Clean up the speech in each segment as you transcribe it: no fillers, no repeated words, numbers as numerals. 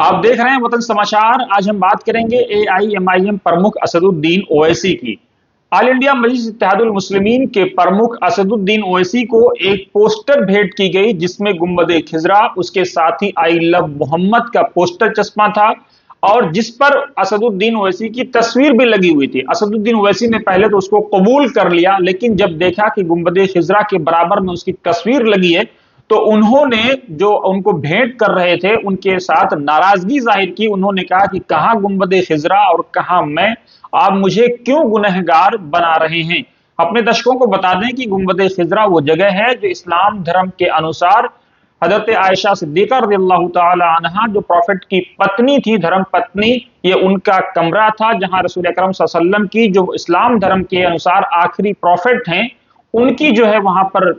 آپ دیکھ رہے ہیں وطن سماچار۔ آج ہم بات کریں گے AIMIM پرمکھ اسدالدین اویسی کی۔ آل انڈیا مجلس اتحاد المسلمین کے پرمکھ اسدالدین اویسی کو ایک پوسٹر بھیٹ کی گئی جس میں گنبد خضرا، اس کے ساتھ ہی آئی لو محمد کا پوسٹر چسپاں تھا اور جس پر اسدالدین اویسی کی تصویر بھی لگی ہوئی تھی۔ اسدالدین اویسی نے پہلے تو اس کو قبول کر لیا، لیکن جب دیکھا کہ گنبد خضرا کے برابر میں اس کی تصویر لگی ہے تو انہوں نے جو ان کو بھیٹ کر رہے تھے ان کے ساتھ ناراضگی ظاہر کی۔ انہوں نے کہا کہ کہاں گنبد خضرا اور کہاں میں، آپ مجھے کیوں گنہگار بنا رہے ہیں؟ اپنے درشکوں کو بتا دیں کہ گنبد خضرا وہ جگہ ہے جو اسلام دھرم کے انوسار حضرت عائشہ صدیقہ رضی اللہ تعالی عنہا جو پروفٹ کی پتنی تھی، دھرم پتنی، یہ ان کا کمرہ تھا جہاں رسول اکرم صلی اللہ علیہ وسلم کی جو اسلام دھرم کے انوسار آخری پروفٹ ہیں ان کی جو ہے وہاں پر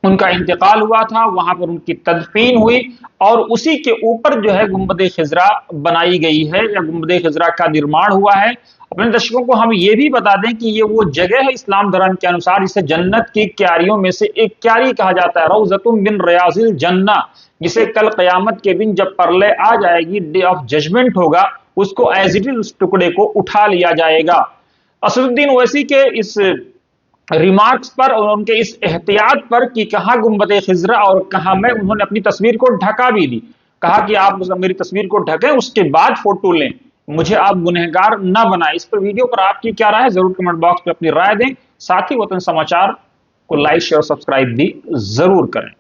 ان کا انتقال ہوا تھا، وہاں پر ان کی تدفین ہوئی اور اسی کے اوپر جو ہے گنبد خضرا بنائی گئی ہے یا گنبد خضرا کا نرمان ہوا ہے۔ اپنے درشکوں کو ہم یہ بھی بتا دیں کہ یہ وہ جگہ ہے اسلام دھرم کے انوسار جسے جنت کی کیاریوں میں سے ایک کیاری کہا جاتا ہے، روضۃ من ریاض الجنہ، جسے کل قیامت کے دن جب پرلے آ جائے گی، ڈے آف ججمنٹ ہوگا، اس کو ایز اٹ از اس ٹکڑے کو اٹھا لیا جائے گا۔ اسدالدین اویسی کے اس ریمارکس پر اور ان کے اس احتیاط پر کہ کہاں گنبد خضرا اور کہاں میں، انہوں نے اپنی تصویر کو ڈھکا بھی دی، کہا کہ آپ میری تصویر کو ڈھکیں اس کے بعد فوٹو لیں، مجھے آپ گنہگار نہ بنائیں۔ اس پر ویڈیو پر آپ کی کیا رائے ہے ضرور کمنٹ باکس میں اپنی رائے دیں، ساتھ ہی وطن سماچار کو لائک شیئر اور سبسکرائب بھی ضرور کریں۔